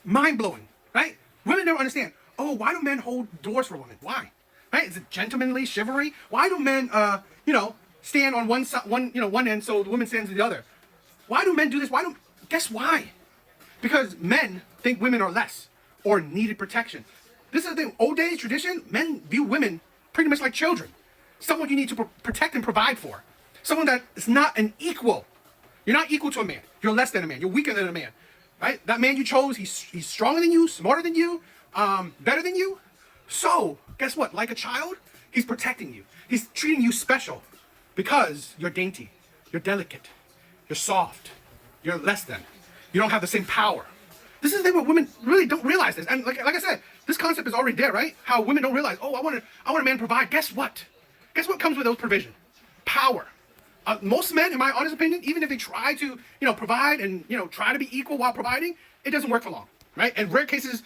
mind-blowing, right? Women never understand. Oh, why do men hold doors for women? Why? Right? Is it gentlemanly chivalry? Why do men, stand on one side, one end, so the woman stands on the other? Why do men do this? Guess why? Because men think women are less or needed protection. This is the thing. Old days tradition, men view women pretty much like children. Someone you need to protect and provide for. Someone that is not an equal. You're not equal to a man. You're less than a man. You're weaker than a man. Right? That man you chose, he's stronger than you, smarter than you, better than you. So, guess what? Like a child, he's protecting you. He's treating you special because you're dainty. You're delicate. You're soft. You're less than. You don't have the same power. This is the thing where women really don't realize this. And like I said, this concept is already there, right? How women don't realize, I want a man to provide. Guess what? Guess what comes with those provisions? Power. Most men, in my honest opinion, even if they try to, provide and, try to be equal while providing, it doesn't work for long, right? In rare cases,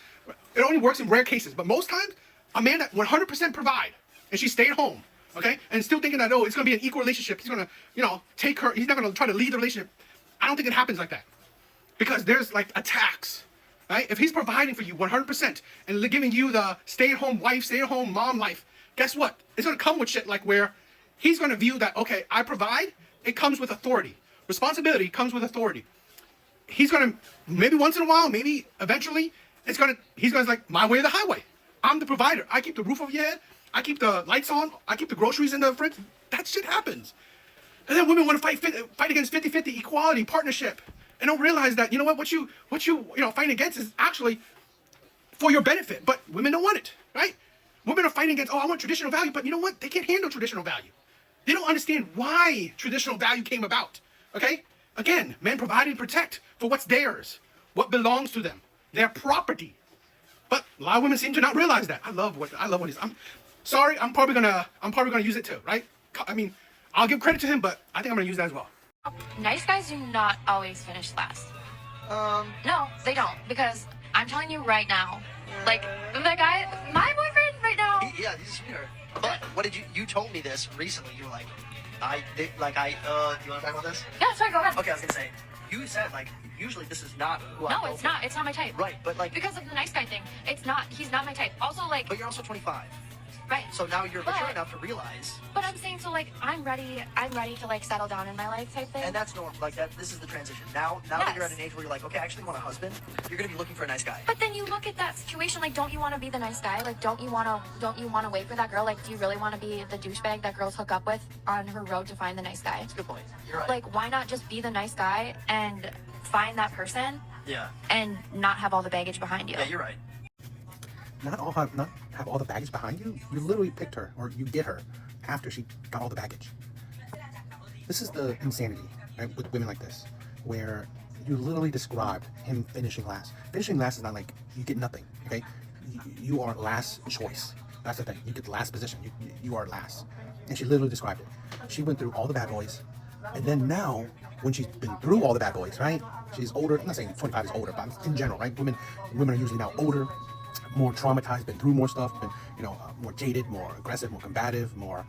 it only works in rare cases. But most times, a man that 100% provide, and she stayed home, okay, and still thinking that, it's going to be an equal relationship. He's going to, take her, he's not going to try to lead the relationship. I don't think it happens like that. Because there's like a tax, right? If he's providing for you 100% and giving you the stay-at-home wife, stay-at-home mom life, guess what? It's going to come with shit like where he's going to view that, okay, I provide, it comes with authority. Responsibility comes with authority. He's going to, maybe once in a while, maybe eventually, he's going to like, my way or the highway. I'm the provider. I keep the roof over your head. I keep the lights on. I keep the groceries in the fridge. That shit happens. And then women want to fight against 50-50 equality, partnership. And don't realize that, what you fighting against is actually for your benefit. But women don't want it, right? Women are fighting against, I want traditional value. But you know what? They can't handle traditional value. They don't understand why traditional value came about, okay? Again, men provide and protect for what's theirs, what belongs to them, their property. But a lot of women seem to not realize that. I love what he's. I'm sorry. I'm probably gonna use it too, right? I mean, I'll give credit to him, but I think I'm gonna use that as well. Nice guys do not always finish last. No, they don't. Because I'm telling you right now, like, the guy, my boyfriend right now. Yeah, he's a sweetheart. But what did you told me this recently. You were like, do you want to talk about this? Yeah, sorry, go ahead. Okay, I was going to say, you said, like, usually this is not who I No, go it's for. not. It's not my type. Right, but like. Because of the nice guy thing, he's not my type. Also, like. But you're also 25. Right. So now you're mature enough to realize. But I'm saying, so, like, I'm ready to, like, settle down in my life type thing. And that's normal. Like, this is the transition. Now that you're at an age where you're like, okay, I actually want a husband, you're going to be looking for a nice guy. But then you look at that situation, like, don't you want to be the nice guy? Like, don't you want to wait for that girl? Like, do you really want to be the douchebag that girls hook up with on her road to find the nice guy? That's a good point. You're right. Like, why not just be the nice guy and find that person? Yeah. And not have all the baggage behind you. Yeah, you're right. Not have all the baggage behind you. You literally picked her, or you get her after she got all the baggage. This is the insanity, right, with women like this, where you literally described him finishing last. Finishing last is not like you get nothing, okay? You are last choice. That's the thing. You get the last position. You are last. And she literally described it. She went through all the bad boys, and then now, when she's been through all the bad boys, right? She's older. I'm not saying 25 is older, but in general, right? Women are usually now older, more traumatized, been through more stuff, been, more jaded, more aggressive, more combative, more,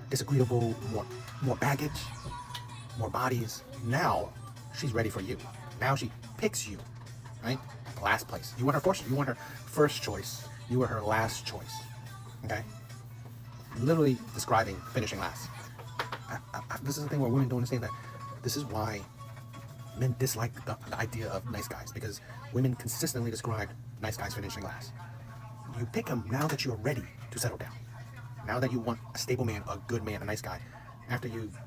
disagreeable, more baggage, more bodies. Now she's ready for you. Now she picks you, right? Last place. You want her first choice. You were her last choice. Okay? Literally describing finishing last. This is the thing where women don't understand that. This is why men dislike the idea of nice guys, because women consistently describe nice guys finishing last. You pick him now that you're ready to settle down. Now that you want a stable man, a good man, a nice guy, after you've,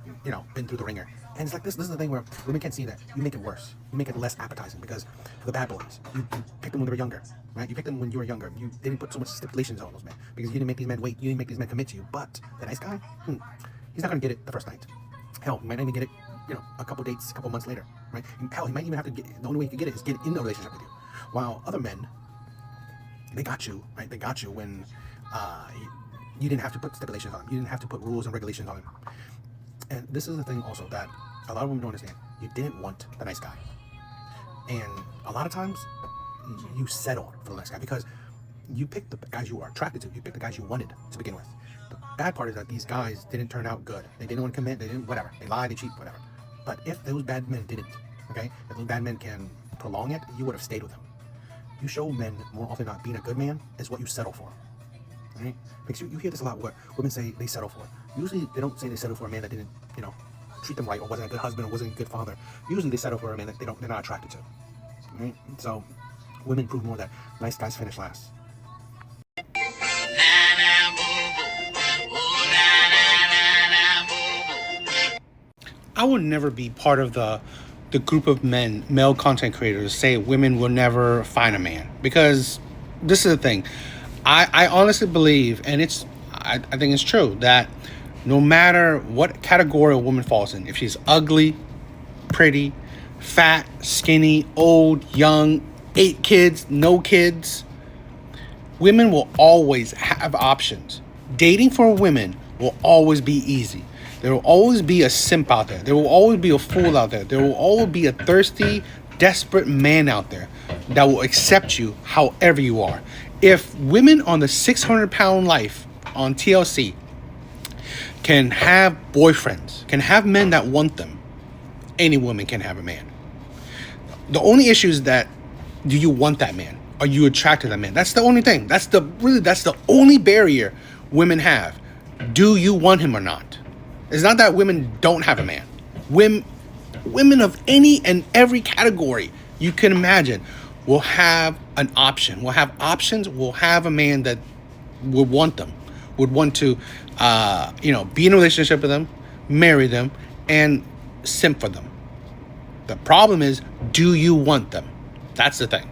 been through the ringer. And it's like this is the thing where women can't see that. You make it worse. You make it less appetizing, because for the bad boys, you picked them when they were younger, right? You picked them when you were younger. You didn't put so much stipulations on those men, because you didn't make these men wait. You didn't make these men commit to you. But the nice guy, he's not going to get it the first night. Hell, he might not even get it, a couple dates, a couple months later, right? And hell, he might even have to get, the only way he can get it is get in a relationship with you. While other men, they got you, right? They got you when you didn't have to put stipulations on him. You didn't have to put rules and regulations on him. And this is the thing also that a lot of women don't understand. You didn't want the nice guy. And a lot of times, you settled for the nice guy because you picked the guys you were attracted to. You picked the guys you wanted to begin with. The bad part is that these guys didn't turn out good. They didn't want to commit. They didn't, whatever. They lied, they cheat, whatever. But if those bad men didn't, okay? If those bad men can prolong it, you would have stayed with them. You show men more often than not being a good man is what you settle for. Right? Because you hear this a lot where women say they settle for. Usually they don't say they settle for a man that didn't, treat them right, or wasn't a good husband, or wasn't a good father. Usually they settle for a man that they're not attracted to. Right? So women prove more that nice guys finish last. I would never be part of the group of male content creators say women will never find a man, because this is the thing. I honestly believe, and I think it's true, that no matter what category a woman falls in, if she's ugly, pretty, fat, skinny, old, young, 8 kids, no kids, women will always have options. Dating for women will always be easy. There will always be a simp out there. There will always be a fool out there. There will always be a thirsty, desperate man out there that will accept you however you are. If women on the 600-pound life on TLC can have boyfriends, can have men that want them, any woman can have a man. The only issue is that, do you want that man? Are you attracted to that man? That's the only thing. That's the only barrier women have. Do you want him or not? It's not that women don't have a man. Women of any and every category you can imagine will have an option. Will have options. Will have a man that would want them, would want to, be in a relationship with them, marry them, and simp for them. The problem is, do you want them? That's the thing.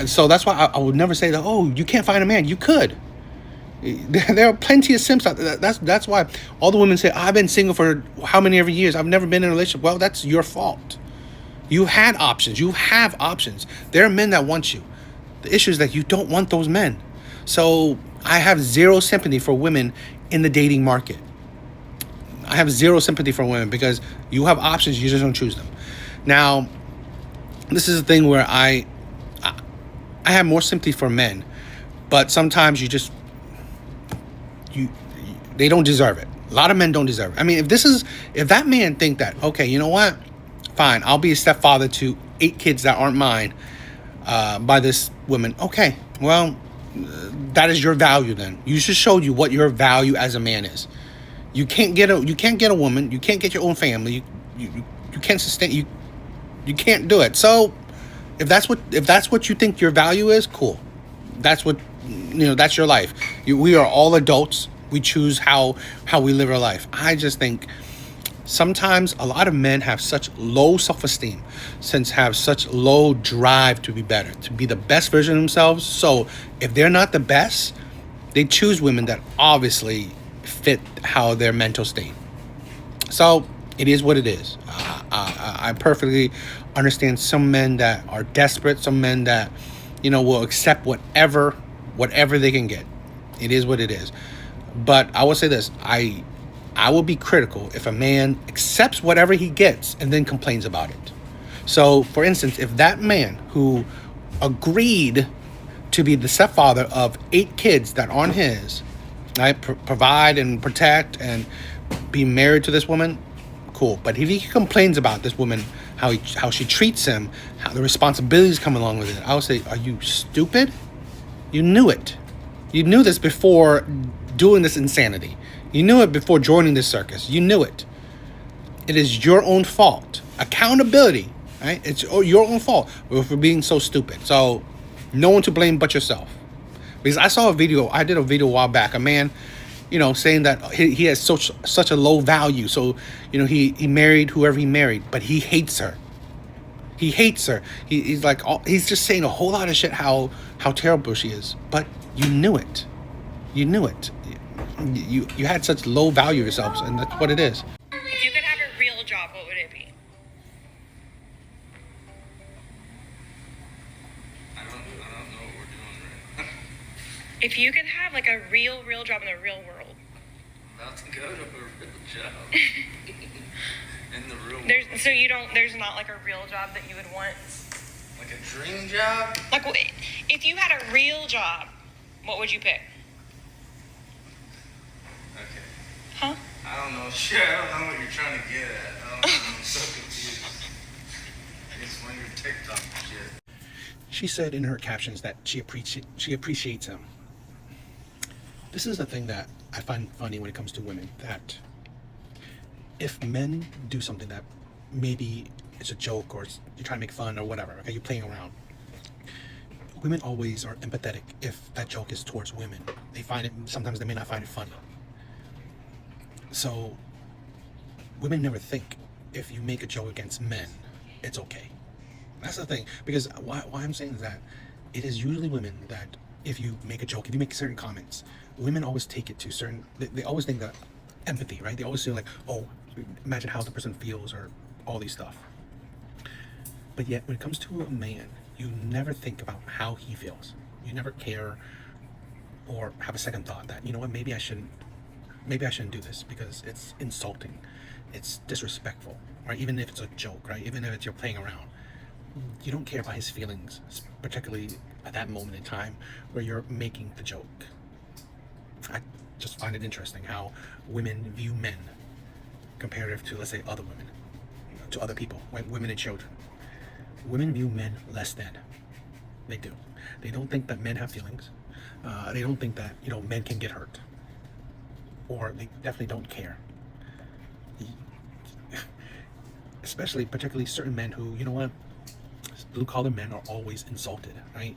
So that's why I would never say that, oh, you can't find a man. You could. There are plenty of simps out there. That's why all the women say, I've been single for how many years? I've never been in a relationship. Well, that's your fault. You had options. You have options. There are men that want you. The issue is that you don't want those men. So I have zero sympathy for women in the dating market. I have zero sympathy for women because you have options. You just don't choose them. Now, this is a thing where I have more sympathy for men, but sometimes they don't deserve it. A lot of men don't deserve it. I mean, if that man think that, okay, you know what? Fine, I'll be a stepfather to 8 kids that aren't mine by this woman. Okay, well, that is your value then. You just showed you what your value as a man is. You can't get a woman. You can't get your own family. You can't sustain. You can't do it. So if that's what you think your value is, cool. That's what that's your life. We are all adults. We choose how we live our life. I just think sometimes a lot of men have such low self-esteem, have such low drive to be better, to be the best version of themselves. So if they're not the best, they choose women that obviously fit how their mental state. So it is what it is. I perfectly understand some men that are desperate, some men that will accept whatever they can get. It is what it is. But I will say this, I will be critical if a man accepts whatever he gets and then complains about it. So, for instance, if that man who agreed to be the stepfather of 8 kids that aren't his, right, provide and protect and be married to this woman, cool. But if he complains about this woman, how she treats him, how the responsibilities come along with it, I would say, are you stupid? You knew it. You knew this before doing this insanity. You knew it before joining this circus. You knew it. It is your own fault. Accountability, right? It's your own fault for being so stupid. So no one to blame but yourself. Because I did a video a while back, a man, saying that he has such a low value. So, he married whoever he married, but he hates her. He hates her. He's like, he's just saying a whole lot of shit how terrible she is. But you knew it. You knew it. You had such low value yourselves, and that's what it is. If you could have a real job, what would it be? I don't know what we're doing right now. If you could have like a real job in the real world. I'm about to go to a real job. In the real world. There's not like a real job that you would want? Like a dream job? Like, if you had a real job, what would you pick? Okay. Huh? I don't know. Shit, I don't know what you're trying to get at. I'm so confused. It's when you're TikTok shit. She said in her captions that she appreciates him. This is the thing that I find funny when it comes to women, that if men do something that maybe it's a joke or you're trying to make fun or whatever, okay, you're playing around, women always are empathetic if that joke is towards women. Sometimes they may not find it funny. So women never think if you make a joke against men, it's okay. That's the thing. Because why I'm saying is that it is usually women that if you make a joke, if you make certain comments, women always take it to certain, they always think that empathy, right? They always feel like, oh, imagine how the person feels or all these stuff. But yet when it comes to a man, you never think about how he feels. You never care or have a second thought that, maybe I shouldn't do this because it's insulting, it's disrespectful, right? Even if it's a joke, right? Even if you're playing around, you don't care about his feelings, particularly at that moment in time where you're making the joke. I just find it interesting how women view men comparative to, let's say, other women, to other people, like women and children. Women view men less than. They do. They don't think that men have feelings. They don't think that, men can get hurt. Or they definitely don't care. Particularly certain men who, blue-collar men are always insulted, right?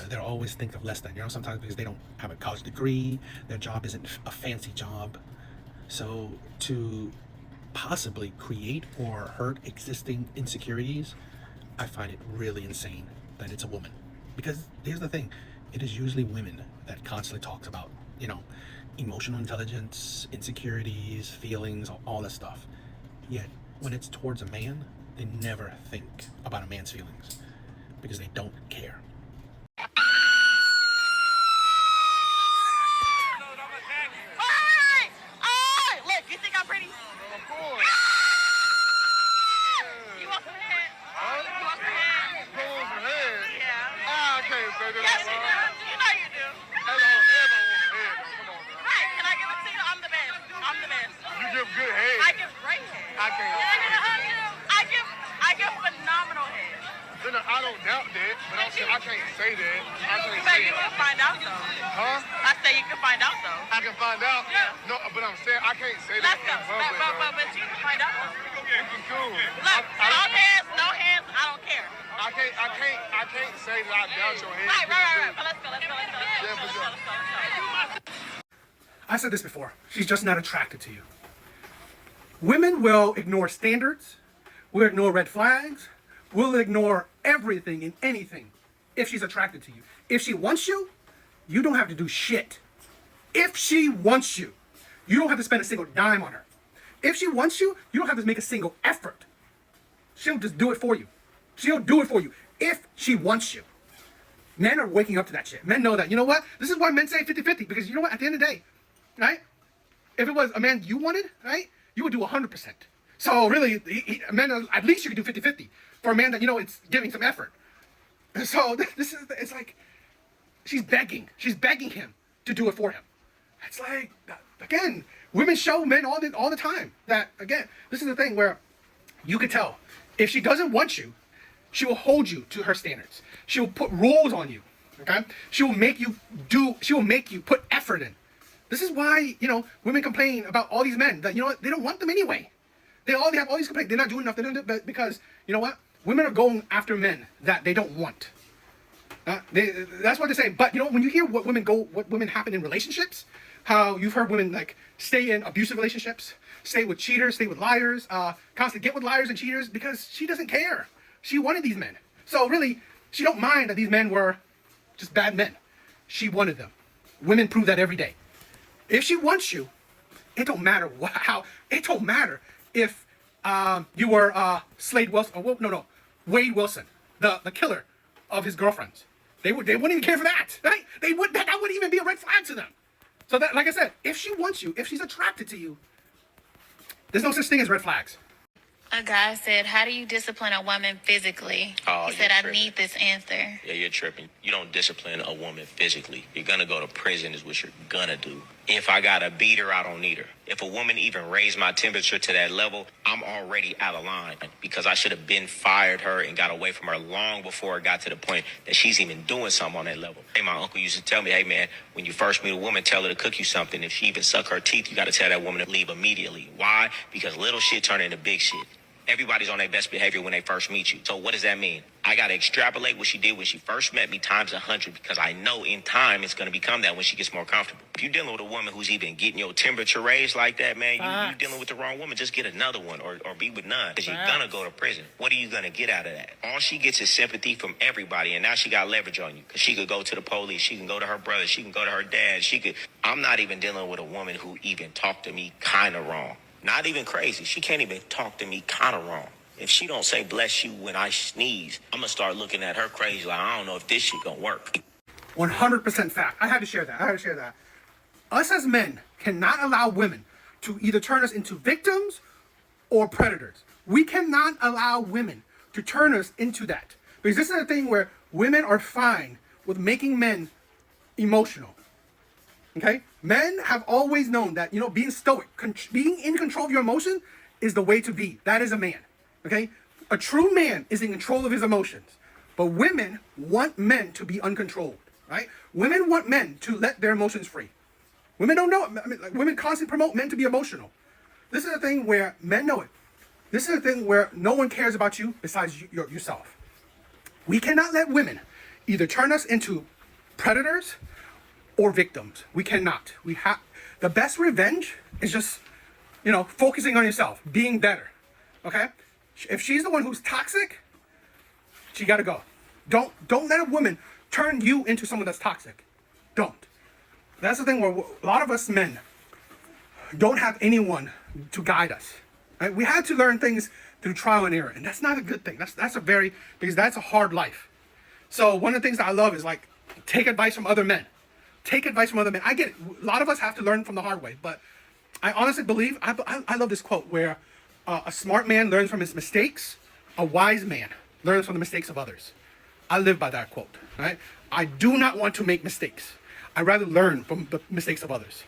They're always think of less than, sometimes because they don't have a college degree, their job isn't a fancy job. So to possibly create or hurt existing insecurities, I find it really insane that it's a woman. Because here's the thing, it is usually women that constantly talks about, emotional intelligence, insecurities, feelings, all that stuff. Yet when it's towards a man, they never think about a man's feelings because they don't care. Look, you think I'm pretty? Of course. You want some head? Huh? You want some head? You want some head? Yeah. I can't say that. Yes, you do. You know you do. Everyone wants head. Come on, man. Right. Can I give it to you? I'm the best. I'm the best. You give good head. I give great head. I can't. Can I get a hug too? I give phenomenal head. I don't doubt that, but I'm saying I can't say that. You can find out though. Huh? I say you can find out though. I can find out? Yeah. No, but I'm saying I can't say that. Let's go. But you can find out though. We can cool. Look, no hands, I don't care. I can't say that I doubt your hands. Right. But let's go. Yeah, for sure. I said this before. She's just not attracted to you. Women will ignore standards, will ignore red flags, will ignore everything and anything if she's attracted to you. If she wants you, you don't have to do shit. If she wants you, you don't have to spend a single dime on her. If she wants you, you don't have to make a single effort. She'll just do it for you. She'll do it for you if she wants you. Men are waking up to that shit. Men know that. You know what? This is why men say 50-50, because you know what? At the end of the day, right? If it was a man you wanted, right? You would do 100%. So really, a man, at least you could do 50-50. For a man that, you know, it's giving some effort. So it's like, she's begging him to do it for him. It's like, again, women show men all the time that, again, this is the thing where you could tell, if she doesn't want you, she will hold you to her standards. She will put rules on you, okay? She will make you put effort in. This is why, you know, women complain about all these men that, you know what, they don't want them anyway. They have all these complaints. They're not doing enough. They don't do it because, you know what? Women are going after men that they don't want. That's what they're saying. But, you know, when you hear what women happen in relationships, how you've heard women, like, stay in abusive relationships, stay with cheaters, stay with liars, constantly get with liars and cheaters because she doesn't care. She wanted these men. So really, she don't mind that these men were just bad men. She wanted them. Women prove that every day. If she wants you, it don't matter it don't matter if you were Wade Wilson, the killer of his girlfriends. They wouldn't even care for that, right? That wouldn't even be a red flag to them. So that, like I said, if she wants you, if she's attracted to you, there's no such thing as red flags. A guy said, how do you discipline a woman physically? Oh, he said, I need this answer. Yeah, you're tripping. You don't discipline a woman physically. You're gonna go to prison is what you're gonna do. If I gotta beat her, I don't need her. If a woman even raised my temperature to that level, I'm already out of line because I should have been fired her and got away from her long before it got to the point that she's even doing something on that level. Hey, my uncle used to tell me, hey man, when you first meet a woman, tell her to cook you something. If she even suck her teeth, you gotta tell that woman to leave immediately. Why? Because little shit turn into big shit. Everybody's on their best behavior when they first meet you. So what does that mean? I got to extrapolate what she did when she first met me times 100 because I know in time it's going to become that when she gets more comfortable. If you're dealing with a woman who's even getting your temperature raised like that, man, you're dealing with the wrong woman. Just get another one or be with none because you're going to go to prison. What are you going to get out of that? All she gets is sympathy from everybody, and now she got leverage on you because she could go to the police. She can go to her brother. She can go to her dad. I'm not even dealing with a woman who even talked to me kind of wrong. Not even crazy. She can't even talk to me kind of wrong. If she don't say bless you when I sneeze, I'm going to start looking at her crazy like, I don't know if this shit going to work. 100% fact. I had to share that. Us as men cannot allow women to either turn us into victims or predators. We cannot allow women to turn us into that. Because this is the thing where women are fine with making men emotional. Okay? Men have always known that, you know, being stoic, being in control of your emotion is the way to be. That is a man. Okay? A true man is in control of his emotions. But women want men to be uncontrolled. Right? Women want men to let their emotions free. Women don't know it. I mean, like, women constantly promote men to be emotional. This is the thing where men know it. This is the thing where no one cares about you besides yourself. We cannot let women either turn us into predators or victims. We cannot. The best revenge is just, you know, focusing on yourself, being better. Okay? If she's the one who's toxic, she got to go. Don't let a woman turn you into someone that's toxic. Don't. That's the thing where a lot of us men don't have anyone to guide us. Right? We had to learn things through trial and error, and that's not a good thing. Because that's a hard life. So one of the things that I love is like take advice from other men. Take advice from other men. I get it. A lot of us have to learn from the hard way, but I honestly believe I love this quote where a smart man learns from his mistakes. A wise man learns from the mistakes of others. I live by that quote. Right? I do not want to make mistakes. I rather learn from the mistakes of others.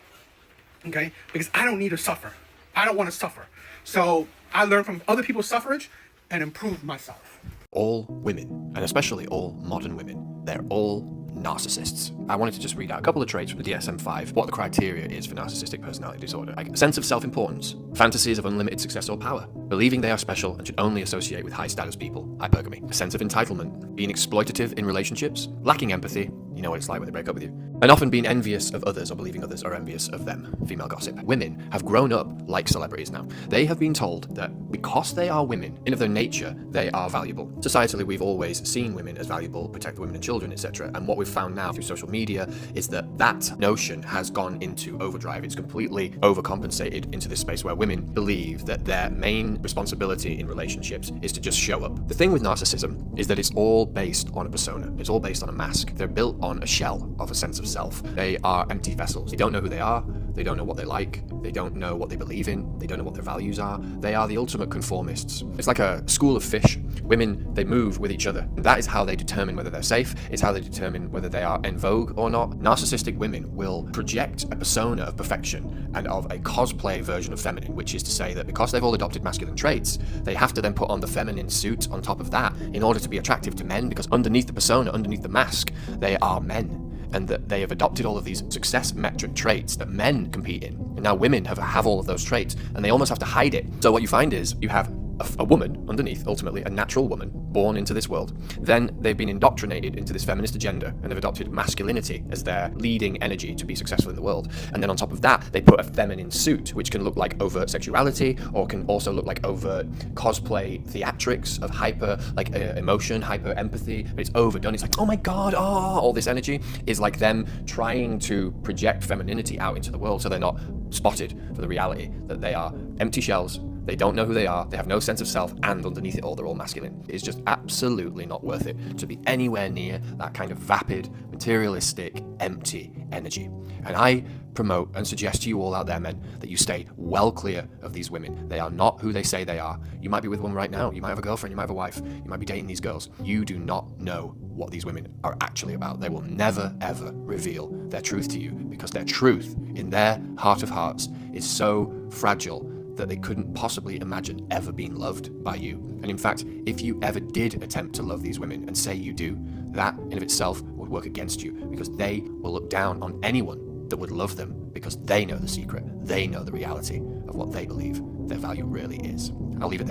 Okay? Because I don't need to suffer. I don't want to suffer. So I learn from other people's suffrage and improve myself. All women, and especially all modern women, they're all narcissists. I wanted to just read out a couple of traits from the DSM-5, what the criteria is for narcissistic personality disorder. Like a sense of self-importance, fantasies of unlimited success or power, believing they are special and should only associate with high-status people, hypergamy, a sense of entitlement, being exploitative in relationships, lacking empathy, you know what it's like when they break up with you, and often being envious of others or believing others are envious of them, female gossip. Women have grown up like celebrities now. They have been told that because they are women, in of their nature, they are valuable. Societally, we've always seen women as valuable, protect women and children, etc. And what we've found now through social media is that that notion has gone into overdrive. It's completely overcompensated into this space where women believe that their main responsibility in relationships is to just show up. The thing with narcissism is that it's all based on a persona. It's all based on a mask. They're built on a shell of a sense of self. They are empty vessels. They don't know who they are. They don't know what they like. They don't know what they believe in. They don't know what their values are. They are the ultimate conformists. It's like a school of fish. Women, they move with each other. That is how they determine whether they're safe. It's how they determine whether they are en vogue or not. Narcissistic women will project a persona of perfection and of a cosplay version of feminine, which is to say that because they've all adopted masculine traits, they have to then put on the feminine suit on top of that in order to be attractive to men, because underneath the persona, underneath the mask, they are men. And that they have adopted all of these success metric traits that men compete in. And now women have all of those traits, and they almost have to hide it. So what you find is you have a woman underneath, ultimately a natural woman, born into this world. Then they've been indoctrinated into this feminist agenda, and they've adopted masculinity as their leading energy to be successful in the world. And then on top of that, they put a feminine suit, which can look like overt sexuality, or can also look like overt cosplay theatrics of hyper, like emotion, hyper empathy. But it's overdone. It's like, oh my god, all this energy is like them trying to project femininity out into the world, so they're not spotted for the reality that they are empty shells. They don't know who they are, they have no sense of self, and underneath it all, they're all masculine. It's just absolutely not worth it to be anywhere near that kind of vapid, materialistic, empty energy. And I promote and suggest to you all out there, men, that you stay well clear of these women. They are not who they say they are. You might be with one right now, you might have a girlfriend, you might have a wife, you might be dating these girls. You do not know what these women are actually about. They will never, ever reveal their truth to you, because their truth, in their heart of hearts, is so fragile that they couldn't possibly imagine ever being loved by you. And in fact, if you ever did attempt to love these women and say you do, that in of itself would work against you, because they will look down on anyone that would love them, because they know the secret, they know the reality of what they believe their value really is. I'll leave it there.